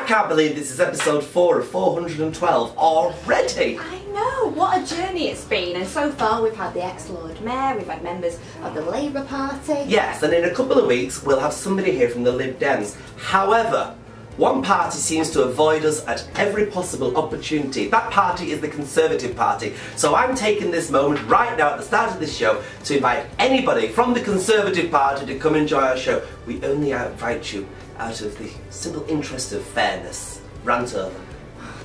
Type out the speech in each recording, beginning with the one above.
can't believe this is episode 4 of 412 already. I know, what a journey it's been, and so far we've had the ex-Lord Mayor, we've had members of the Labour Party. Yes, and in a couple of weeks we'll have somebody here from the Lib Dems. However, one party seems to avoid us at every possible opportunity. That party is the Conservative Party. So I'm taking this moment right now at the start of this show to invite anybody from the Conservative Party to come enjoy our show. We only invite you out of the simple interest of fairness. Rant over.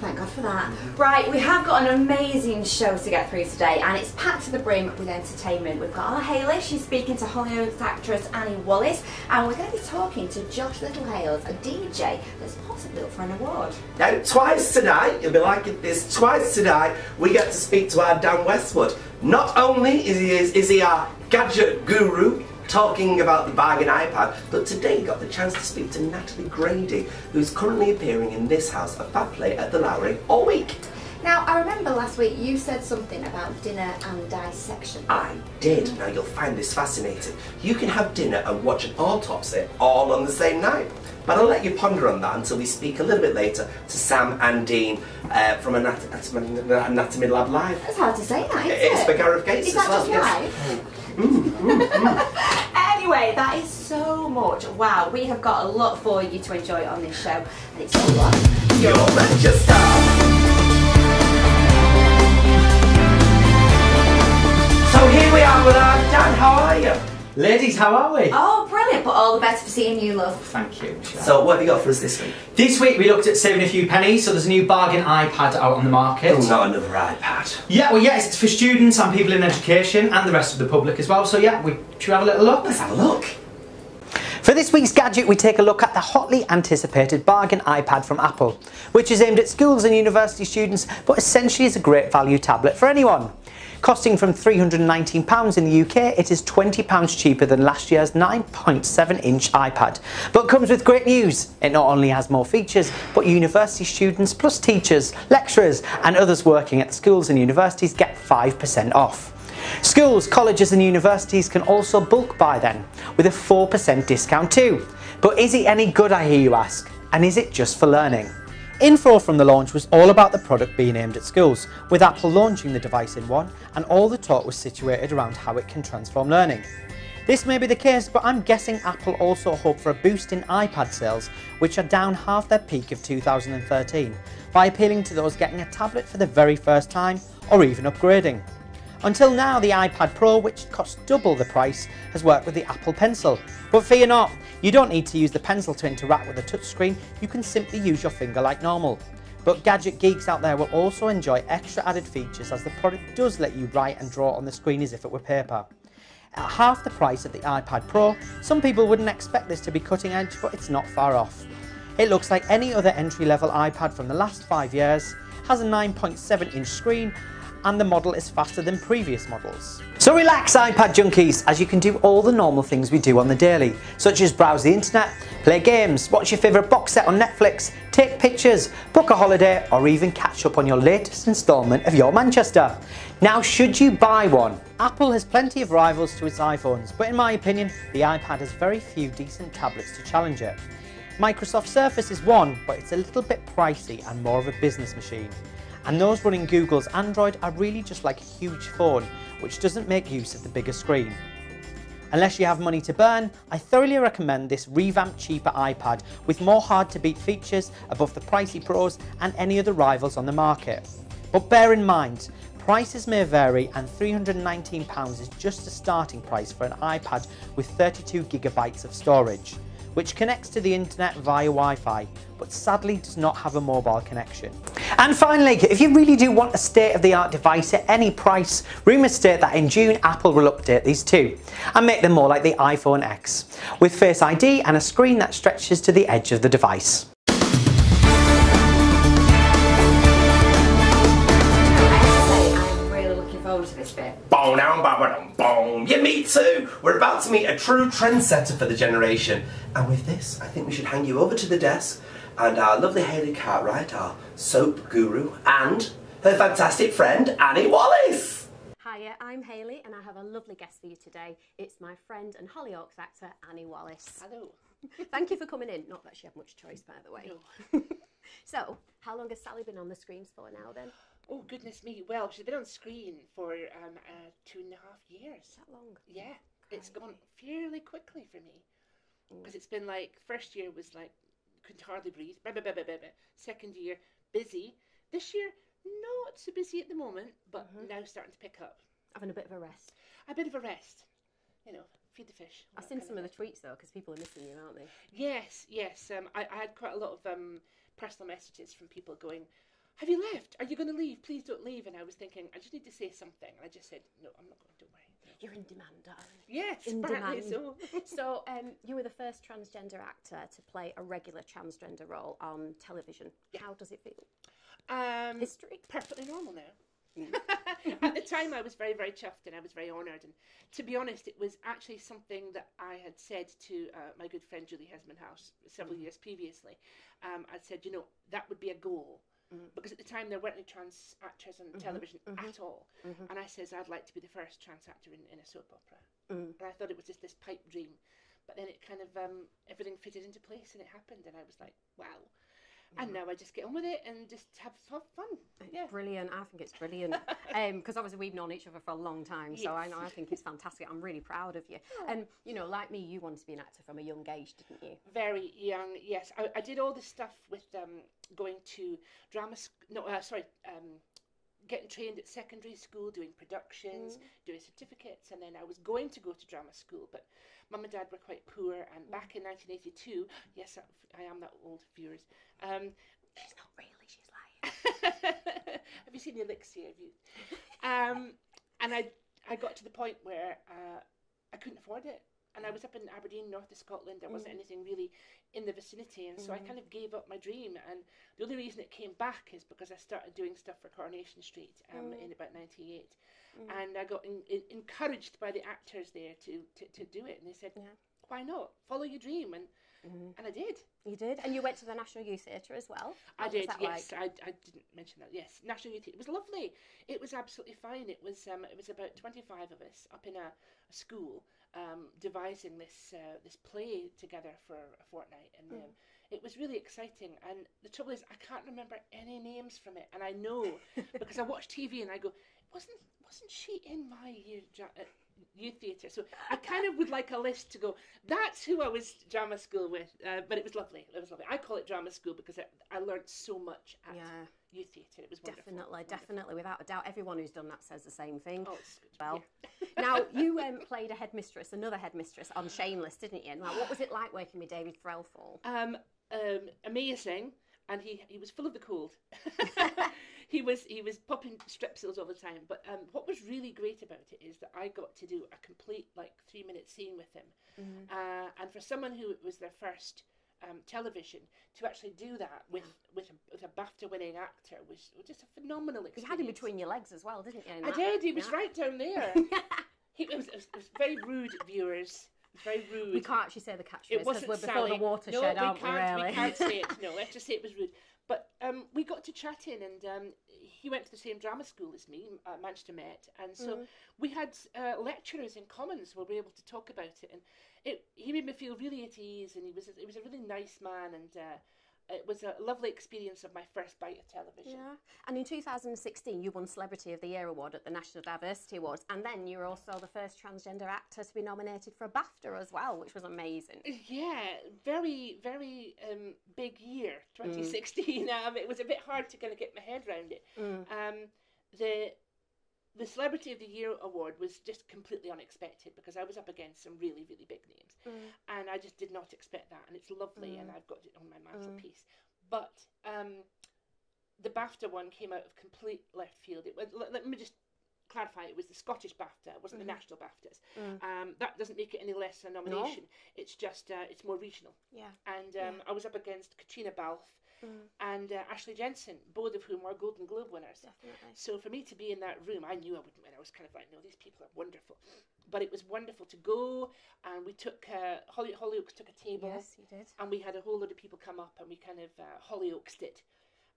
Thank God for that. Right, we have got an amazing show to get through today, and it's packed to the brim with entertainment. We've got our Hayley, she's speaking to Hollyoaks actress Annie Wallace, and we're going to be talking to Josh Littlehales, a DJ that's possibly up for an award. Now, twice tonight, you'll be liking this, twice tonight we get to speak to our Dan Westwood. Not only is he our gadget guru, talking about the bargain iPad, but today we got the chance to speak to Natalie Grady, who's currently appearing in this house, a fab play at the Lowry, all week. Now, I remember last week you said something about dinner and dissection. I did. Now, you'll find this fascinating. You can have dinner and watch an autopsy all on the same night. But I'll let you ponder on that until we speak a little bit later to Sam and Dean from Anatomy Lab Live. That's hard to say that, isn't it? It's for Gareth Gates as well. That yes. Anyway, that is so much. Wow, we have got a lot for you to enjoy on this show, and it's all about Your Manchester. So here we are with our Dan. How are you? Ladies, how are we? Oh, brilliant, but all the better for seeing you, love. Thank you, Michelle. So what have you got for us this week? This week we looked at saving a few pennies, so there's a new bargain iPad out on the market. Oh, not another iPad. Yeah, well yes, it's for students and people in education and the rest of the public as well, so yeah, should we have a little look? Let's have a look. For this week's gadget, we take a look at the hotly anticipated bargain iPad from Apple, which is aimed at schools and university students, but essentially is a great value tablet for anyone. Costing from £319 in the UK, it is £20 cheaper than last year's 9.7-inch iPad. But comes with great news. It not only has more features, but university students plus teachers, lecturers and others working at schools and universities get 5% off. Schools, colleges and universities can also bulk buy then, with a 4% discount too. But is it any good, I hear you ask? And is it just for learning? Info from the launch was all about the product being aimed at schools, with Apple launching the device in one, and all the talk was situated around how it can transform learning. This may be the case, but I'm guessing Apple also hope for a boost in iPad sales, which are down half their peak of 2013, by appealing to those getting a tablet for the very first time, or even upgrading. Until now, the iPad Pro, which costs double the price, has worked with the Apple Pencil. But fear not, you don't need to use the pencil to interact with the touchscreen, you can simply use your finger like normal. But gadget geeks out there will also enjoy extra added features, as the product does let you write and draw on the screen as if it were paper. At half the price of the iPad Pro, some people wouldn't expect this to be cutting edge, but it's not far off. It looks like any other entry-level iPad from the last 5 years, has a 9.7-inch screen, and the model is faster than previous models. So relax, iPad junkies, as you can do all the normal things we do on the daily, such as browse the internet, play games, watch your favourite box set on Netflix, take pictures, book a holiday, or even catch up on your latest instalment of Your Manchester. Now, should you buy one? Apple has plenty of rivals to its iPhones, but in my opinion, the iPad has very few decent tablets to challenge it. Microsoft Surface is one, but it's a little bit pricey and more of a business machine. And those running Google's Android are really just like a huge phone, which doesn't make use of the bigger screen. Unless you have money to burn, I thoroughly recommend this revamped cheaper iPad with more hard to beat features above the pricey Pros and any other rivals on the market. But bear in mind, prices may vary, and £319 is just a starting price for an iPad with 32GB of storage, which connects to the internet via Wi-Fi, but sadly does not have a mobile connection. And finally, if you really do want a state-of-the-art device at any price, rumours state that in June Apple will update these too, and make them more like the iPhone X, with Face ID and a screen that stretches to the edge of the device. To this bit. Boom, boom, boom. Yeah, me too. We're about to meet a true trendsetter for the generation. And with this, I think we should hang you over to the desk, and our lovely Hayley Cartwright, our soap guru, and her fantastic friend, Annie Wallace. Hiya, I'm Hayley, and I have a lovely guest for you today. It's my friend and Hollyoaks actor, Annie Wallace. Hello. Thank you for coming in. Not that she had much choice, by the way. No. So, how long has Sally been on the screens for now then? Oh, goodness me. Well, she's been on screen for 2.5 years. Is that long? Yeah. It's gone fairly quickly for me. Because it's been like, first year was like, couldn't hardly breathe. Blah, blah, blah, blah, blah, blah. Second year, busy. This year, not so busy at the moment, but now starting to pick up. Having a bit of a rest. A bit of a rest. You know, feed the fish. I've seen some of the tweets though, because people are missing you, aren't they? Yes, yes. I had quite a lot of personal messages from people going, have you left? Are you going to leave? Please don't leave. And I was thinking, I just need to say something. And I just said, no, I'm not going, don't worry. No. You're in demand, darling. Yes, in apparently demand. so. So, you were the first transgender actor to play a regular transgender role on television. Yeah. How does it feel? History? Perfectly normal now. At the time I was very, very chuffed and I was very honoured, and to be honest it was actually something that I had said to my good friend Julie Hesmondhouse several years previously. I'd said, you know, that would be a goal, because at the time there weren't any trans actors on television at all, and I says I'd like to be the first trans actor in a soap opera, and I thought it was just this pipe dream, but then it kind of everything fitted into place and it happened, and I was like, wow. And now I just get on with it and just have fun. Yeah. Brilliant. I think it's brilliant. Because obviously we've known each other for a long time, so Yes. I think it's fantastic. I'm really proud of you. And, you know, like me, you wanted to be an actor from a young age, didn't you? Very young, yes. I did all this stuff with going to getting trained at secondary school, doing productions, doing certificates, and then I was going to go to drama school, but Mum and Dad were quite poor, and back in 1982, yes, I am that old, viewers. She's not really, she's lying. Have you seen the elixir of youth? And I got to the point where I couldn't afford it. And I was up in Aberdeen, north of Scotland. There wasn't anything really in the vicinity. And so I kind of gave up my dream. And the only reason it came back is because I started doing stuff for Coronation Street in about 98. And I got encouraged by the actors there to do it. And they said, why not? Follow your dream. And I did. You did? And you went to the National Youth Theatre as well? I What did, was that yes. like? I didn't mention that. Yes, National Youth Theatre. It was lovely. It was absolutely fine. It was about 25 of us up in a school devising this play together for a fortnight, and it was really exciting. And the trouble is, I can't remember any names from it, and I know because I watch TV and I go, wasn't she in my year? Youth theatre, so I kind of would like a list to go, that's who I was drama school with, but it was lovely. I call it drama school because I learned so much at youth theatre. It was wonderful. Definitely, without a doubt. Everyone who's done that says the same thing. Oh, it's good. Well, now you played another headmistress on Shameless, didn't you? Now, what was it like working with David Threlfall? Amazing. And he was full of the cold. he was popping strepsils all the time. But what was really great about it is that I got to do a complete 3-minute scene with him. And for someone who it was their first television, to actually do that with a BAFTA-winning actor was just a phenomenal experience. You had him between your legs as well, didn't you? I did. He was right down there. It was very rude, viewers. Very rude. We can't actually say the catchphrase because we're before Sally. the watershed, aren't we, really? We can't say it. No, let's just say it was rude. But we got to chatting, and he went to the same drama school as me, Manchester Met, and so we had lecturers in common, so we were able to talk about it, and he made me feel really at ease, and he was a really nice man, and it was a lovely experience of my first bite of television. Yeah. And in 2016, you won Celebrity of the Year award at the National Diversity Awards, and then you were also the first transgender actor to be nominated for a BAFTA as well, which was amazing. Yeah, very, very big year, 2016. It was a bit hard to kind of get my head around it. The Celebrity of the Year award was just completely unexpected because I was up against some really, really big names. And I just did not expect that. And it's lovely, and I've got it on my mantelpiece. But the BAFTA one came out of complete left field. Let me just clarify, it was the Scottish BAFTA, it wasn't the national BAFTAs. That doesn't make it any less a nomination. No. It's just, it's more regional. Yeah. And I was up against Katrina Balfe and Ashley Jensen, both of whom are Golden Globe winners. Definitely. So for me to be in that room, I knew I wouldn't win. I was kind of like, no, these people are wonderful. But it was wonderful to go, and we took, Hollyoaks took a table. Yes, you did. And we had a whole load of people come up, and we kind of Hollyoaksed it.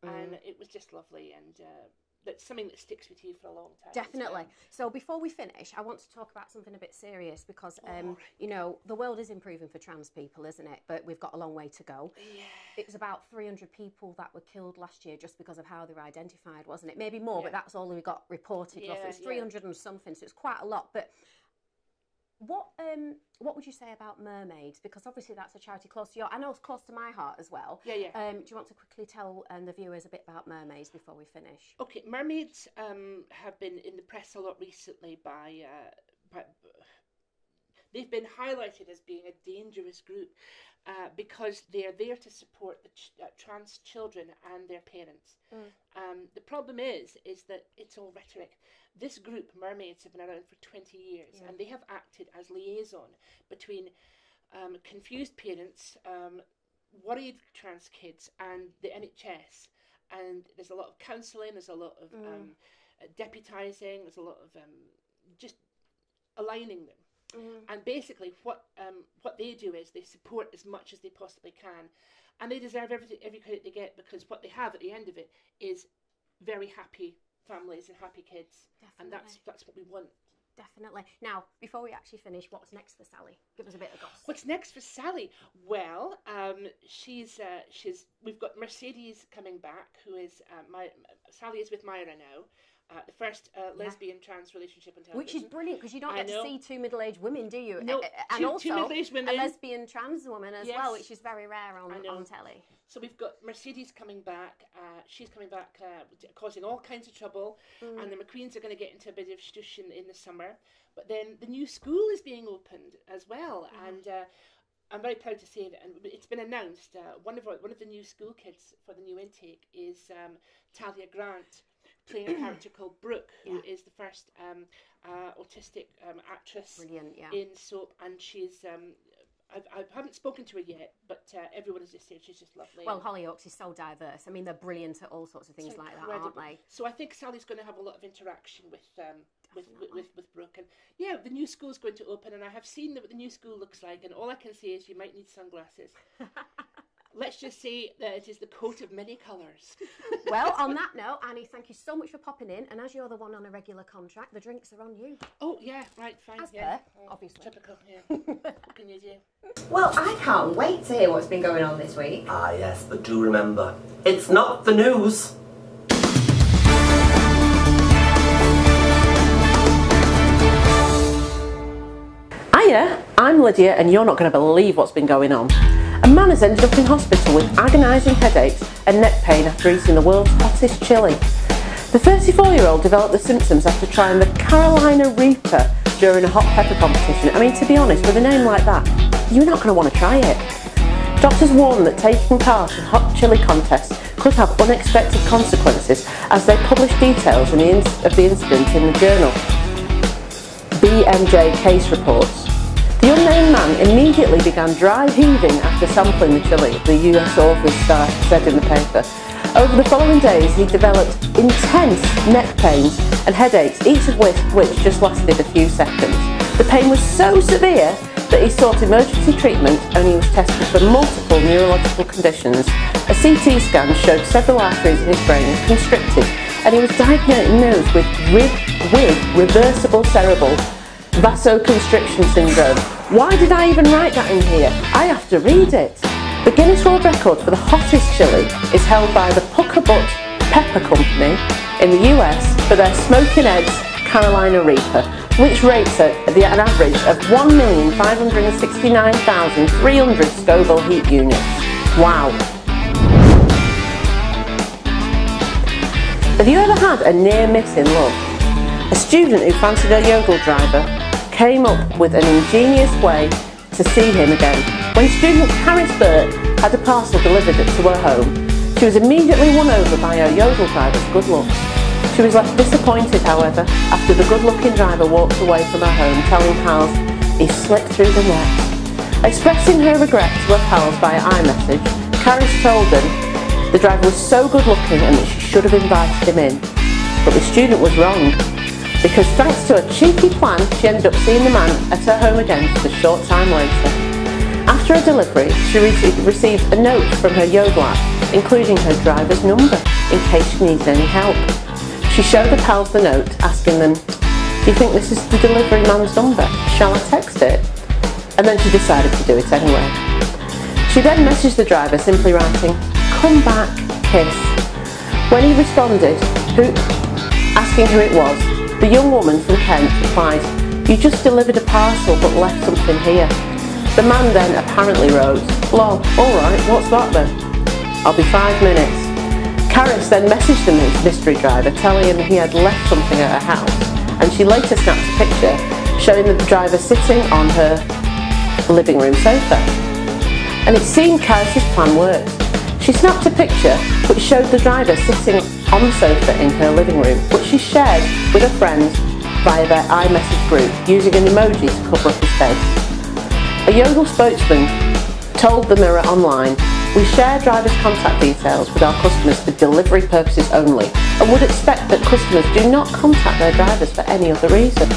And it was just lovely, and that's something that sticks with you for a long time. Definitely. So before we finish, I want to talk about something a bit serious because, you know, the world is improving for trans people, isn't it? But we've got a long way to go. Yeah. It was about 300 people that were killed last year just because of how they were identified, wasn't it? Maybe more, but that's all we got reported. Yeah, It was 300 and something, so it's quite a lot. But what would you say about mermaids? Because obviously that's a charity close to your, I know it's close to my heart as well. Yeah, yeah. Do you want to quickly tell the viewers a bit about mermaids before we finish? Okay, mermaids have been in the press a lot recently by they've been highlighted as being a dangerous group because they are there to support the trans children and their parents. The problem is that it's all rhetoric. This group, mermaids, have been around for 20 years and they have acted as liaison between confused parents, worried trans kids and the NHS. And there's a lot of counselling, there's a lot of deputising, there's a lot of just aligning them. And basically what they do is they support as much as they possibly can. And they deserve every credit they get, because what they have at the end of it is very happy families and happy kids. Definitely. And that's what we want. Definitely. Now, before we actually finish, what's next for Sally? Give us a bit of gossip. What's next for Sally? Well, we've got Mercedes coming back, who is Sally is with Myra now. The first lesbian trans relationship on television. Which is brilliant, because you don't get to see two middle-aged women, do you? No, and also two middle-aged women. A lesbian trans woman as well, which is very rare on telly. So we've got Mercedes coming back. She's coming back causing all kinds of trouble. And the McQueens are going to get into a bit of shtush in the summer. But then the new school is being opened as well. And I'm very proud to say that, and it's been announced, one of the new school kids for the new intake is Talia Grant, playing a character called Brooke, who is the first autistic actress in soap, and she's I haven't spoken to her yet, but everyone has just said she's just lovely. Well, Hollyoaks is so diverse. I mean, they're brilliant at all sorts of things like that, aren't they? So I think Sally's going to have a lot of interaction with Brooke, and the new school's going to open, and I have seen what the new school looks like, and all I can say is you might need sunglasses. Let's just say that it is the coat of many colours. Well, on that note, Annie, thank you so much for popping in. And as you're the one on a regular contract, the drinks are on you. Oh, yeah, right, fine. As per, obviously. Typical, yeah. What can you do? Well, I can't wait to hear what's been going on this week. Ah, yes, but do remember, it's not the news. Hiya, I'm Lydia, and you're not going to believe what's been going on. A man has ended up in hospital with agonising headaches and neck pain after eating the world's hottest chilli. The 34-year-old developed the symptoms after trying the Carolina Reaper during a hot pepper competition. I mean, to be honest, with a name like that, you're not going to want to try it. Doctors warn that taking part in hot chili contests could have unexpected consequences, as they publish details of the incident in the journal BMJ Case Reports. The unnamed man immediately began dry heaving after sampling the chili, the US authors said in the paper. Over the following days, he developed intense neck pains and headaches, each of which just lasted a few seconds. The pain was so severe that he sought emergency treatment, and he was tested for multiple neurological conditions. A CT scan showed several arteries in his brain constricted, and he was diagnosed with reversible cerebral vasoconstriction syndrome. Why did I even write that in here? I have to read it. The Guinness World Record for the hottest chili is held by the Puckerbutt Pepper Company in the US for their Smoking Eggs Carolina Reaper, which rates it at an average of 1,569,300 Scoville heat units. Wow. Have you ever had a near miss in love? A student who fancied a yodel driver came up with an ingenious way to see him again. When student Paris Burt had a parcel delivered to her home, she was immediately won over by her yodel driver's good looks. She was left disappointed, however, after the good-looking driver walked away from her home, telling pals he slipped through the net. Expressing her regret to her pals via iMessage, Paris told them the driver was so good-looking and that she should have invited him in. But the student was wrong, because thanks to a cheeky plan, she ended up seeing the man at her home again just a short time later. After her delivery, she received a note from her yodel app, including her driver's number, in case she needed any help. She showed the pals the note, asking them, "Do you think this is the delivery man's number? Shall I text it?" And then she decided to do it anyway. She then messaged the driver simply writing, "Come back, kiss." When he responded, asking who it was, the young woman from Kent replied, "You just delivered a parcel but left something here." The man then apparently wrote, "Lol, alright, what's that then? I'll be 5 minutes." Karis then messaged the mystery driver telling him he had left something at her house, and she later snapped a picture showing the driver sitting on her living room sofa. And it seemed Karis's plan worked. She snapped a picture which showed the driver sitting on the sofa in her living room, which she shared with her friends via their iMessage group using an emoji to cover up his face. A Yodel spokesman told the Mirror Online, "We share drivers' contact details with our customers for delivery purposes only and would expect that customers do not contact their drivers for any other reason."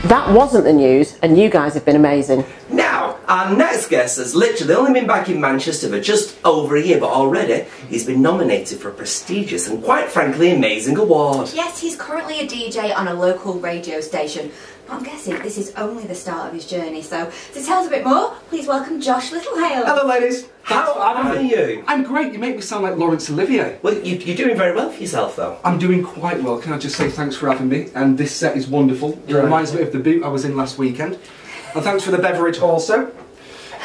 That wasn't the news, and you guys have been amazing. Now, our next guest has literally only been back in Manchester for just over a year, but already he's been nominated for a prestigious and quite frankly amazing award. Yes, he's currently a DJ on a local radio station. I'm guessing this is only the start of his journey, so to tell us a bit more, please welcome Josh Littlehales. Hello ladies. How are you? I'm great, you make me sound like Laurence Olivier. Well, you're doing very well for yourself though. I'm doing quite well, can I just say thanks for having me, and this set is wonderful. It reminds me of the boot I was in last weekend. And thanks for the beverage also.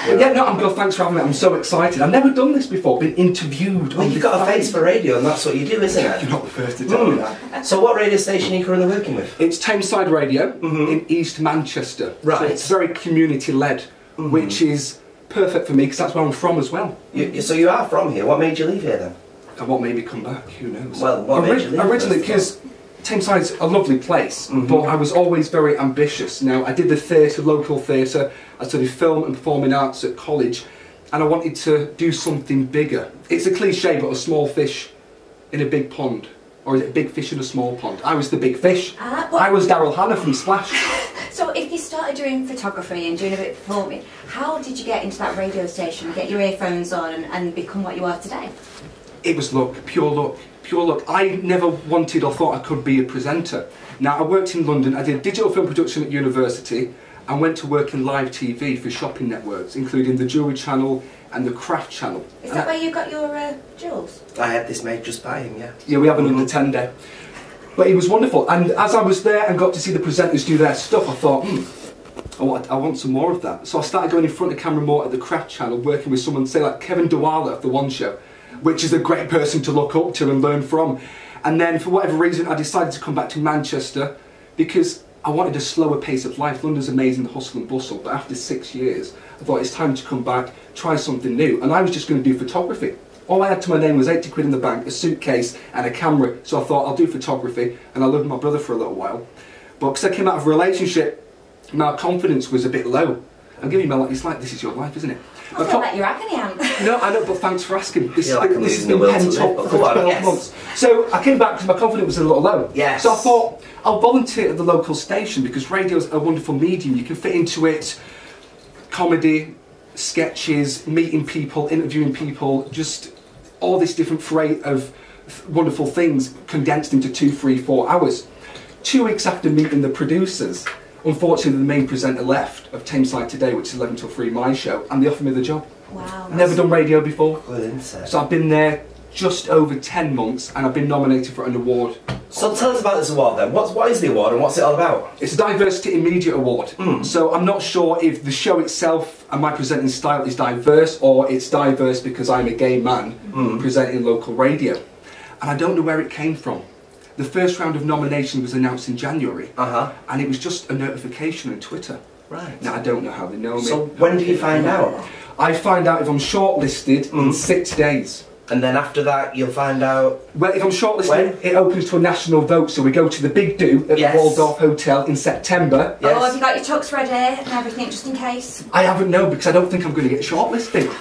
Yeah, no, I'm good, thanks for having me, I'm so excited. I've never done this before, been interviewed. Well, you've got a face for radio and that's what you do, isn't it? You're not the first to tell me that. So what radio station are you currently working with? It's Tameside Radio in East Manchester. Right. So it's very community-led, which is perfect for me because that's where I'm from as well. So you are from here. What made you leave here then? And what made me come back, who knows? Well, what made you leave? Originally, because Tameside's a lovely place, but I was always very ambitious. Now, I did the theatre, local theatre, I studied film and performing arts at college, and I wanted to do something bigger. It's a cliche, but a small fish in a big pond. Or is it a big fish in a small pond? I was the big fish. I was Daryl Hannah from Splash. So if you started doing photography and doing a bit of performing, how did you get into that radio station, get your earphones on and become what you are today? It was luck, pure luck, pure luck. I never wanted or thought I could be a presenter. Now, I worked in London, I did digital film production at university, and went to work in live TV for shopping networks, including the Jewellery Channel and the Craft Channel. Is that where you got your jewels? I had this made just by him, yeah. Yeah, we have an under 10 day. But it was wonderful, and as I was there and got to see the presenters do their stuff, I thought, I want some more of that. So I started going in front of camera more at the Craft Channel, working with someone, say like Kevin Dwala of The One Show, which is a great person to look up to and learn from. And then for whatever reason, I decided to come back to Manchester because I wanted a slower pace of life. London's amazing, the hustle and bustle, but after 6 years, I thought it's time to come back, try something new, and I was just going to do photography. All I had to my name was 80 quid in the bank, a suitcase and a camera, so I thought I'll do photography, and I lived with my brother for a little while. But because I came out of a relationship, my confidence was a bit low. I'm giving you my life, it's like this is your life, isn't it? I feel like you're agony aunt. No, I know, but thanks for asking. This like has been pent up for 12 months. So I came back because my confidence was a little low. Yes. So I thought, I'll volunteer at the local station because radio's a wonderful medium. You can fit into it comedy, sketches, meeting people, interviewing people, just all this different freight of wonderful things condensed into 2, 3, 4 hours. 2 weeks after meeting the producers, unfortunately, the main presenter left of Tameside Today, which is 11 till 3, my show, and they offered me the job. Wow. Never done radio before. Good insight. So I've been there just over 10 months and I've been nominated for an award. So tell us about this award then. What is the award and what's it all about? It's a Diversity in Media Award. So I'm not sure if the show itself and my presenting style is diverse or it's diverse because I'm a gay man presenting local radio. And I don't know where it came from. The first round of nomination was announced in January, and it was just a notification on Twitter. Right. Now, I don't know how they know me. So when do you find out? I find out if I'm shortlisted in 6 days. And then after that, you'll find out... Well, if I'm shortlisted, it opens to a national vote, so we go to the big do at the Waldorf Hotel in September. Oh, have you got your tux ready and everything, just in case? I haven't, no, because I don't think I'm going to get shortlisted.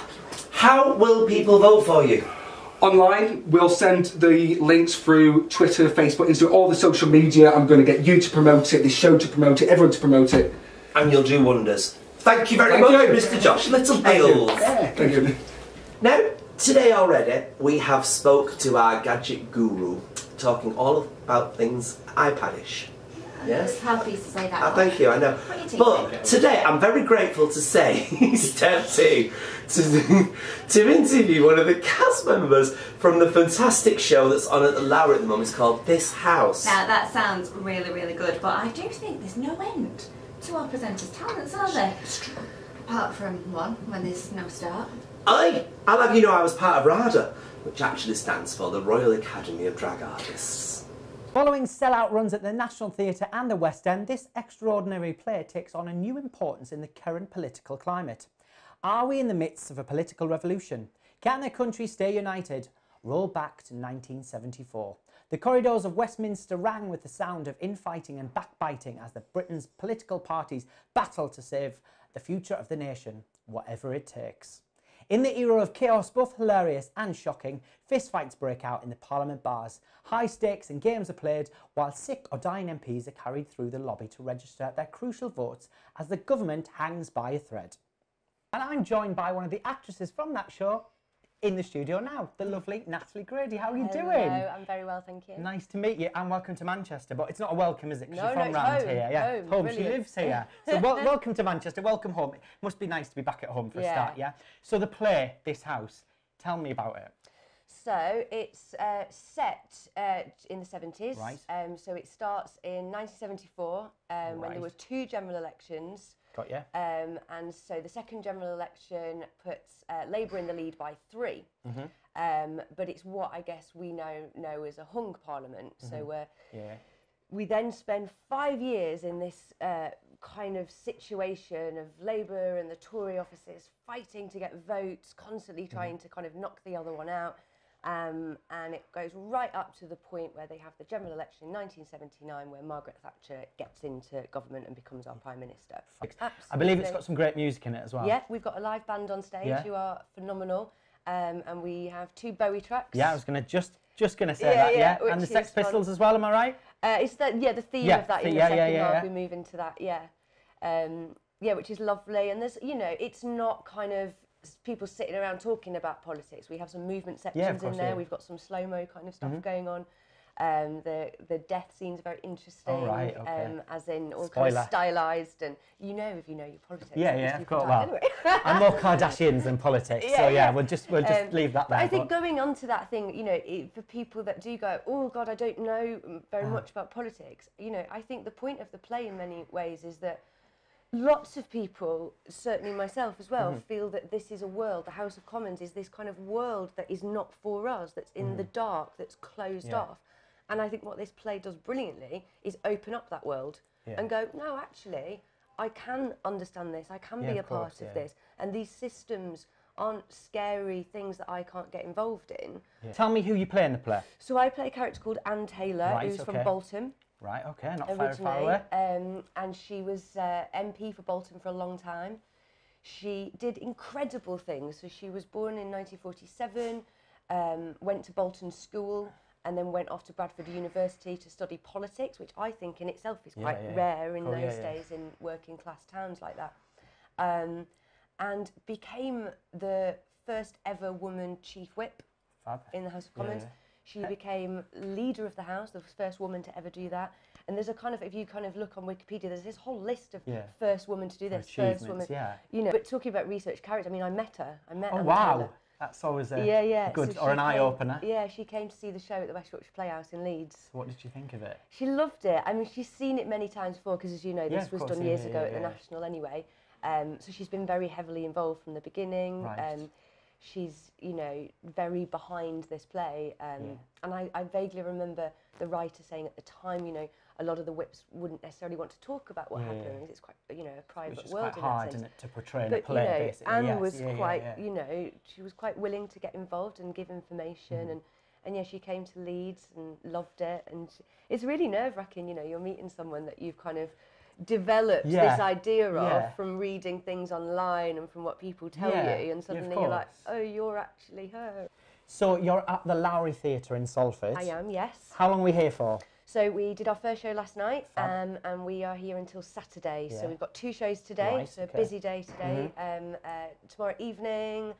How will people vote for you? Online, we'll send the links through Twitter, Facebook, Instagram, all the social media. I'm going to get you to promote it, the show to promote it, everyone to promote it. And you'll do wonders. Thank you very much, Mr. Josh Littlehales. Thank you. Now, today already, we have spoke to our gadget guru, talking all about things iPad-ish. Yes? How pleased to say that. Thank you, I know. But today I'm very grateful to say, step 2, to interview one of the cast members from the fantastic show that's on at the Lowry at the moment. It's called This House. Now that sounds really, really good, but I do think there's no end to our presenters' talents, are there? Apart from one, when there's no start. I'll have you know I was part of RADA, which actually stands for the Royal Academy of Drag Artists. Following sell-out runs at the National Theatre and the West End, this extraordinary play takes on a new importance in the current political climate. Are we in the midst of a political revolution? Can the country stay united? Roll back to 1974. The corridors of Westminster rang with the sound of infighting and backbiting as Britain's political parties battle to save the future of the nation, whatever it takes. In the era of chaos, both hilarious and shocking, fistfights break out in the Parliament bars. High stakes and games are played, while sick or dying MPs are carried through the lobby to register their crucial votes as the government hangs by a thread. And I'm joined by one of the actresses from that show in the studio now, the lovely Natalie Grady. How are you doing? Hello, I'm very well, thank you. Nice to meet you, and welcome to Manchester. But it's not a welcome, is it? Because No, you're from no, round home, here. Yeah, home, She brilliant. lives here. So welcome to Manchester, welcome home. It must be nice to be back at home for a start, yeah? So the play, This House, tell me about it. So it's set in the 70s. Right. So it starts in 1974 when there was 2 general elections. Got you. And so the second general election puts Labour in the lead by 3. But it's what I guess we now know as a hung parliament. So we then spend 5 years in this kind of situation of Labour and the Tory offices fighting to get votes, constantly trying to kind of knock the other one out. And it goes right up to the point where they have the general election in 1979 where Margaret Thatcher gets into government and becomes our Prime Minister. I believe it's got some great music in it as well. Yeah, we've got a live band on stage who are phenomenal. And we have 2 Bowie tracks. Yeah, I was going to just going to say that, yeah. And the Sex Pistols as well, am I right? It's the theme of that in the second half. We move into that, which is lovely. And there's, you know, it's not kind of people sitting around talking about politics. We have some movement sections in there. We've got some slow-mo kind of stuff going on. The death scenes are very interesting. Oh, right, okay. As in all kind of stylised, and you know if you know your politics. Yeah, of course. Well, anyway. I'm more Kardashians than politics, so we'll just leave that there. I think going on to that thing, you know, for people that do go, oh God, I don't know very much about politics. You know, I think the point of the play in many ways is that lots of people, certainly myself as well, feel that this is a world, the House of Commons is this kind of world that is not for us, that's in the dark, that's closed off. And I think what this play does brilliantly is open up that world and go, no, actually, I can understand this, I can be a part of this. And these systems aren't scary things that I can't get involved in. Tell me who you play in the play. So I play a character called Anne Taylor, who's from Bolton. Right, okay, not originally, far away. And she was MP for Bolton for a long time. She did incredible things. So she was born in 1947, went to Bolton School, and then went off to Bradford University to study politics, which I think in itself is quite rare in those days in working class towns like that. And became the first ever woman chief whip in the House of Commons. She became leader of the House, the first woman to ever do that. And there's a kind of, if you kind of look on Wikipedia, there's this whole list of first woman to do this, first woman. You know, but talking about research character, I mean, I met her. Anne Taylor. That's always a good so or an eye-opener. Yeah, she came to see the show at the Westwood Playhouse in Leeds. So what did you think of it? She loved it. I mean, she's seen it many times before because, as you know, this was done years ago at the National anyway. So she's been very heavily involved from the beginning. Right. She's, you know, very behind this play. And I vaguely remember the writer saying at the time, you know, a lot of the whips wouldn't necessarily want to talk about what happened. It's quite, you know, a private world. It's quite hard, isn't it, to portray in a play, you know, basically. Anne was quite, you know, she was quite willing to get involved and give information. And yeah, she came to Leeds and loved it. And it's really nerve-wracking, you know, you're meeting someone that you've kind of developed this idea of from reading things online and from what people tell you, and suddenly you're like, oh, you're actually her. So you're at the Lowry Theatre in Salford. I am, yes. How long are we here for? So we did our first show last night, and we are here until Saturday. So we've got 2 shows today, so a busy day today. Tomorrow evening,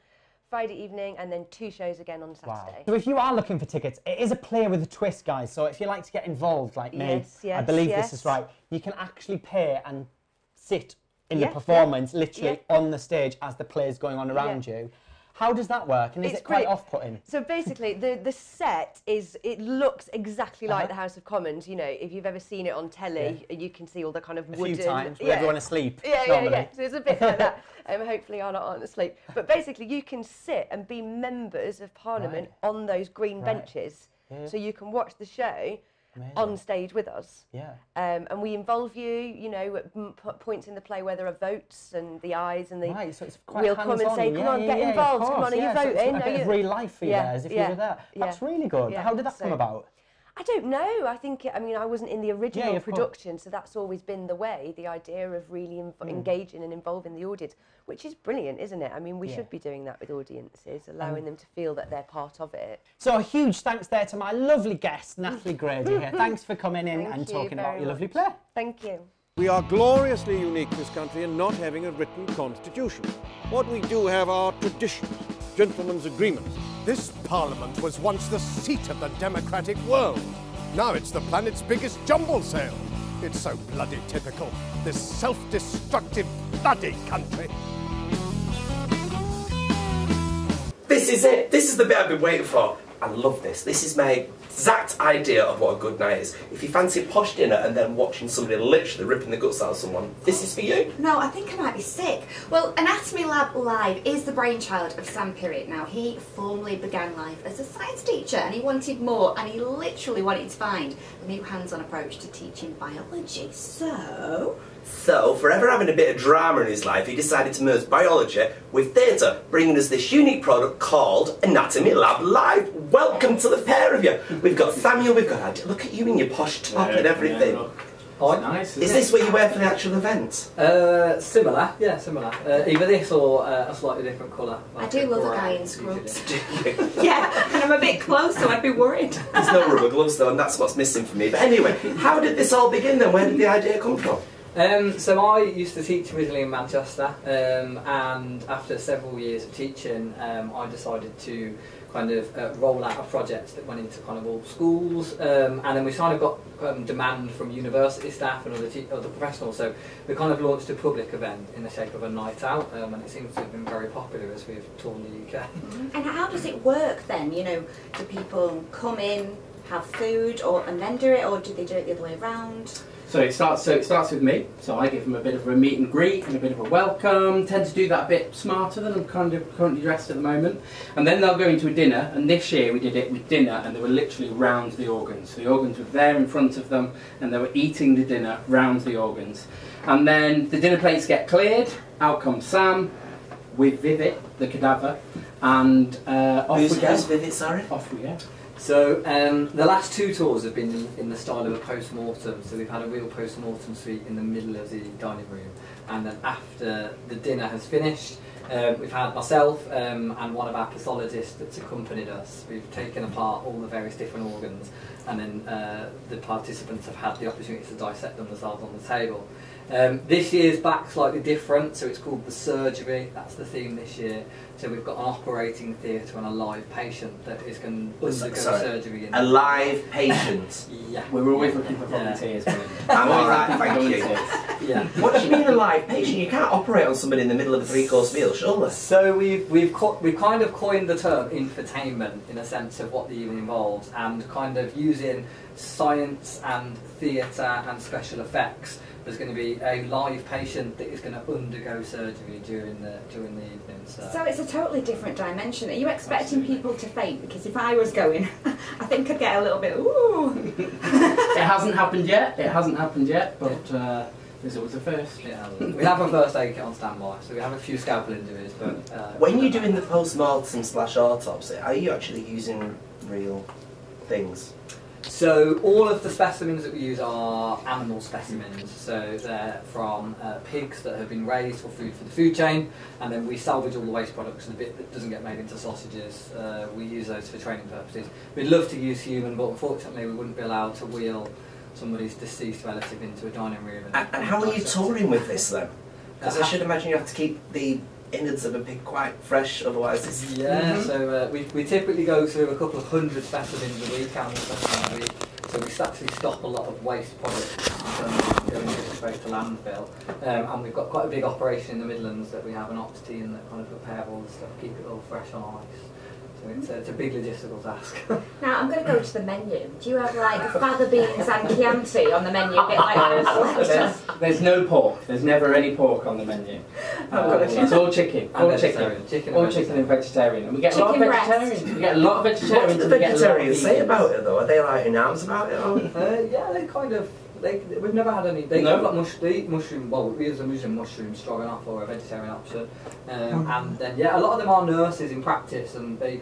Friday evening, and then 2 shows again on Saturday. Wow. So if you are looking for tickets, it is a play with a twist, guys. So if you like to get involved, like me, I believe this is right, you can actually pay and sit in the performance, literally on the stage as the play is going on around you. How does that work? And is it quite off-putting? So basically, the set it looks exactly like the House of Commons. You know, if you've ever seen it on telly, you can see all the kind of wooden... A few times, with everyone asleep, Yeah. So it's a bit like that. Hopefully I aren't asleep. But basically, you can sit and be members of Parliament on those green benches. Yeah. So you can watch the show on stage with us. Yeah. And we involve you, you know, at points in the play where there are votes and the ayes and the... Right, so it's quite we'll come and say, come on, get involved, come on, are you voting? So it's a bit of real life for you there, as if you were there. That's really good. How did that come about? I don't know. I think, I mean, I wasn't in the original production, so that's always been the way, the idea of really engaging and involving the audience, which is brilliant, isn't it? I mean, we should be doing that with audiences, allowing them to feel that they're part of it. So a huge thanks there to my lovely guest, Natalie Grady here. Thanks for coming in and talking about your lovely play. Thank you. We are gloriously unique, this country, in not having a written constitution. What we do have are traditions, gentlemen's agreements. This Parliament was once the seat of the democratic world. Now it's the planet's biggest jumble sale. It's so bloody typical, this self-destructive bloody country. This is it. This is the bit I've been waiting for. I love this. This is my exact idea of what a good night is. If you fancy a posh dinner and then watching somebody literally ripping the guts out of someone, this is for you. No, I think I might be sick. Well, Anatomy Lab Live is the brainchild of Sam Pirrett. Now, he formerly began life as a science teacher and he wanted more, and he literally wanted to find a new hands-on approach to teaching biology. So, forever having a bit of drama in his life, he decided to merge biology with theatre, bringing us this unique product called Anatomy Lab Live. Welcome to the pair of you. We've got Samuel, we've got Andy. Look at you in your posh top and everything. Oh, nice. Is this what you wear for the actual event? Similar, yeah, similar. Either this or a slightly different colour. I do love a guy in scrubs. Yeah, and I'm a bit close, so I'd be worried. There's no rubber gloves though, and that's what's missing for me. But anyway, how did this all begin then? Where did the idea come from? So I used to teach originally in Manchester, and after several years of teaching, I decided to kind of roll out a project that went into kind of all schools, and then we kind of got demand from university staff and other professionals, so we kind of launched a public event in the shape of a night out, and it seems to have been very popular as we've toured the UK. And how does it work then? You know, do people come in, have food, and then do it, or do they do it the other way around? So it starts with me. So I give them a bit of a meet and greet and a bit of a welcome. Tend to do that a bit smarter than I'm kind of currently dressed at the moment. And then they'll go into a dinner. And this year we did it with dinner, and they were literally round the organs. So the organs were there in front of them, and they were eating the dinner round the organs. And then the dinner plates get cleared. Out comes Sam with Vivid, the cadaver, and off we go. Who's Vivid? Sorry. Off we go. So the last 2 tours have been in the style of a post-mortem, so we've had a real post-mortem suite in the middle of the dining room, and then after the dinner has finished, we've had myself and one of our pathologists that's accompanied us. We've taken apart all the various different organs, and then the participants have had the opportunity to dissect them themselves on the table. This year's back slightly different, so it's called the surgery. That's the theme this year. So we've got an operating theatre and a live patient that is going to undergo surgery. A live patient? Yeah. We're always looking for volunteers. I'm alright, thank you. Yeah. What do you mean a live patient? You can't operate on somebody in the middle of a 3-course meal, surely? So we've kind of coined the term infotainment in a sense of what the evening involves, and kind of using science and theatre and special effects. There's going to be a live patient that is going to undergo surgery during the evening. So it's a totally different dimension. Are you expecting people to faint? Because if I was going, I think I'd get a little bit, ooh. It hasn't happened yet. It hasn't happened yet, but there's always a first. Yeah, we have a first aid kit on standby, so we have a few scalpel injuries. But when you're doing the post-mortem / autopsy, are you actually using real things? So all of the specimens that we use are animal specimens, so they're from pigs that have been raised for food for the food chain, and then we salvage all the waste products, and the bit that doesn't get made into sausages, we use those for training purposes. We'd love to use human, but unfortunately we wouldn't be allowed to wheel somebody's deceased relative into a dining room. And how are you touring with this then? Because I should imagine you have to keep the innards of a pig quite fresh, otherwise it's... Yeah, so we typically go through a couple of hundred specimens a week, animal specimens a week. So we actually stop a lot of waste products from going straight to landfill. And we've got quite a big operation in the Midlands that we have an ops team that kind of prepare all the stuff, keep it all fresh on ice. So it's a big logistical task. Now I'm going to go to the menu. Do you have like fava beans and Chianti on the menu? A bit like there's no pork. There's never any pork on the menu. It's all chicken. All chicken and vegetarian. And we get a lot of vegetarians. We get a lot of vegetarians. What do the vegetarians say about it though? Are they like in arms about it? Or? Yeah, they kind of. We've never had any. They eat mushroom. Well, we use mushroom stroganoff or a vegetarian option, and then yeah, a lot of them are nurses in practice, and they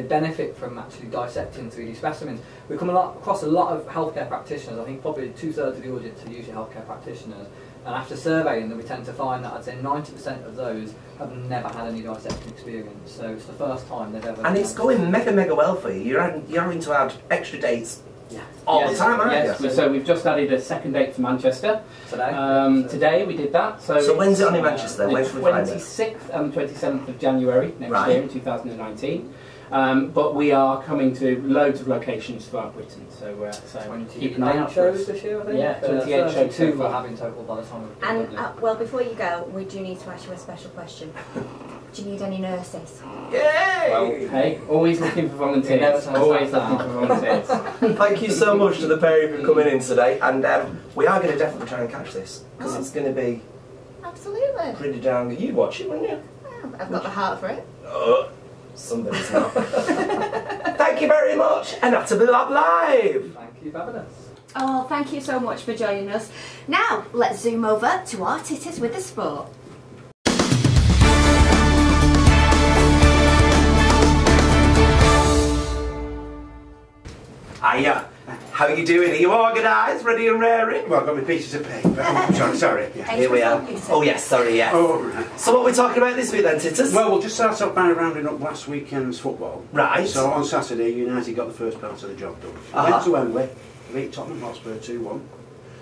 benefit from actually dissecting 3D specimens. We come across a lot of healthcare practitioners. I think probably 2/3 of the audience are usually healthcare practitioners, and after surveying them, we tend to find that I'd say 90% of those have never had any dissecting experience. So it's the first time they've ever. And it's going mega well for you. You're having to add extra dates. Yeah. All the time, aren't you? So we've just added a second date for Manchester. Today? Today we did that. So when's it on in Manchester? The 26th and 27th of January next year in 2019. But we are coming to loads of locations throughout Britain. So keep an eye out for us. This year, I think. Yeah, 28 shows. 2 we'll have in total by the time we've done it. And well, before you go, we do need to ask you a special question. Do you need any nurses? Yay! Well, hey, always looking for volunteers. Always looking for volunteers. Thank you so much to the pair of you for coming in today, and we are going to definitely try and catch this because it's going to be absolutely pretty down. You'd watch it, wouldn't you? Well, I've got the heart for it. Somebody's not. Thank you very much, and that's a Lab Live. Thank you for having us. Oh, thank you so much for joining us. Now, let's zoom over to our titties with the sport. Hiya. How are you doing? Are you organised, ready and raring? Well, I've got my pieces of paper. Oh, sorry. Yeah. Here we are. Oh yes, sorry, yes. Oh, right. So what are we talking about this week then, Titters? Well, we'll just start off by rounding up last weekend's football. Right. So on Saturday, United got the first part of the job done. Went to Wembley, beat Tottenham Hotspur 2-1.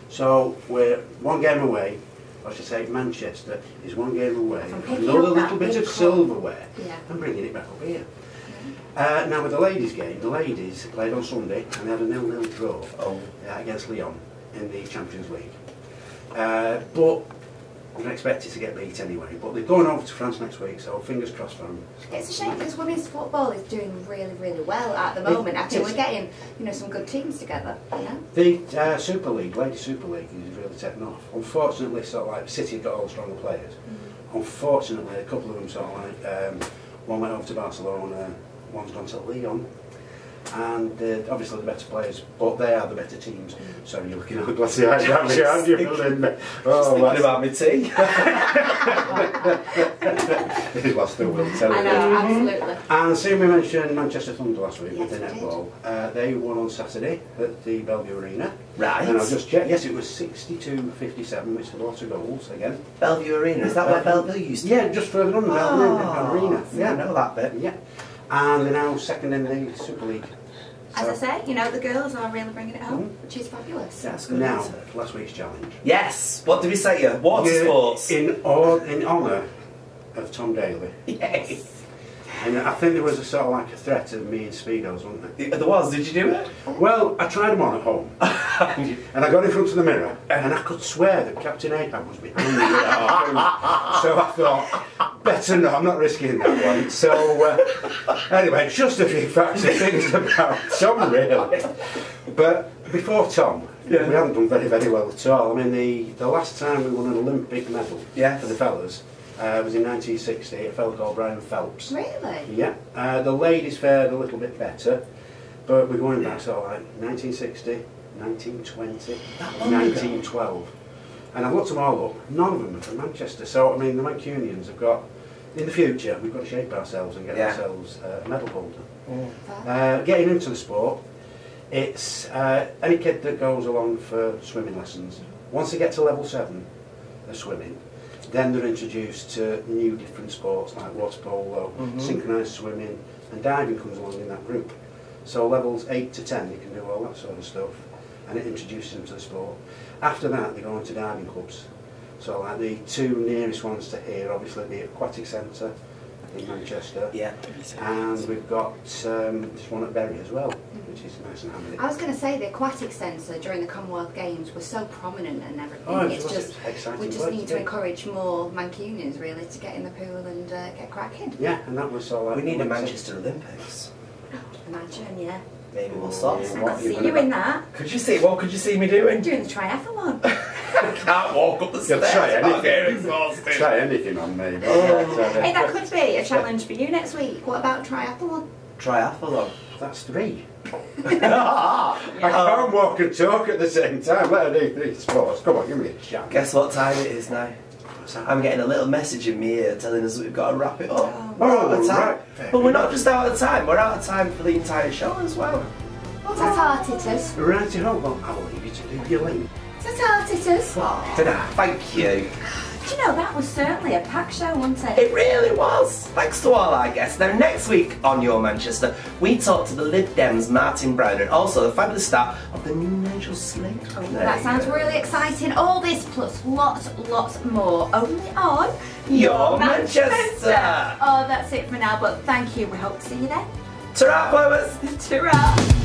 So we're one game away. I should say Manchester is one game away. Another little bit of silverware and bringing it back up here. Now with the ladies' game, the ladies played on Sunday and they had a 0-0 draw against Lyon in the Champions League. But we're expected to get beat anyway. But they're going over to France next week, so fingers crossed for them. It's a shame because women's football is doing really, really well at the moment. I think we're getting, some good teams together. The Super League, Ladies Super League, is really taken off. Unfortunately, sort of like City have got all the stronger players. Unfortunately, a couple of them sort of like one went over to Barcelona. One's gone to Lyon, and obviously the better players, but they are the better teams. So you're looking at glassy eyes, aren't you? Just thinking about my tea. Well, still will tell you. I know, absolutely. And seeing we mentioned Manchester Thunder last week with the netball, they won on Saturday at the Bellevue Arena. Right. And I'll just check, yes, it was 62-57, which is a lot of goals again. Bellevue Arena, is that where Bellevue used to be? Yeah, just further on the Bellevue Arena. Yeah, I know that bit. Yeah. And they're now second in the Super League. As I say, the girls are really bringing it home, which is fabulous. That's good. Now, last week's challenge. Yes. What did we say here? Water sports. In honour of Tom Daly. Yes. And I think there was a sort of like a threat of me and Speedos, wasn't there? There was. Did you do it? Well, I tried them on at home. And I got in front of the mirror, and I could swear that Captain Ahab was behind me. So I thought, better not, I'm not risking that one. So, anyway, just a few facts and things about Tom, really. But before Tom, we haven't done very, very well at all. I mean, the last time we won an Olympic medal for the fellas was in 1960, a fellow called Brian Phelps. Really? Yeah. The ladies fared a little bit better, but we're going back sort of like 1960, 1920, 1912. And I've looked them all up, none of them are from Manchester. So, I mean, the Mancunians have got, in the future, we've got to shape ourselves and get ourselves a medal holder. Getting into the sport, it's any kid that goes along for swimming lessons, once they get to level 7 of swimming, then they're introduced to new different sports like water polo, synchronised swimming, and diving comes along in that group. So levels 8 to 10, you can do all that sort of stuff, and it introduces them to the sport. After that, they go into diving clubs, So like the two nearest ones to here, obviously the Aquatic Centre in Manchester. Yeah. And we've got this one at Bury as well, which is nice and handy. I was going to say the Aquatic Centre during the Commonwealth Games was so prominent and everything. Oh, it's just exciting. we just need to encourage more Mancunians really to get in the pool and get cracking. Yeah, and that was all. Like, We need a Manchester Olympics. Imagine, yeah. Maybe we'll sort I something. could see you in that. Could you see? What could you see me doing? Doing the triathlon. I can't walk up the stairs. try anything. I'm getting exhausted. Try anything on me. Hey, that could be a challenge for you next week. What about triathlon? Triathlon. That's 3. I can't walk and talk at the same time. Let her do 3 sports. Come on, give me a shot. Guess what time it is now? I'm getting a little message in my ear telling us that we've got to wrap it up. We're out of time. Right. But we're not just out of time, we're out of time for the entire show as well. Ta-ta-titters. Righty ho, well, I'll leave you to do your link. Ta-ta-titters. Ta-da. Thank you. Do you know, that was certainly a packed show, wasn't it? It really was. Thanks to all our guests. Now, next week on Your Manchester, we talk to the Lib Dems, Martin Brown, and also the fabulous star of the new Nigel Slate. That sounds really exciting. All this plus lots more only on Your Manchester. Oh, that's it for now, but thank you. We hope to see you then. Ta-ra, blowers. Ta-ra.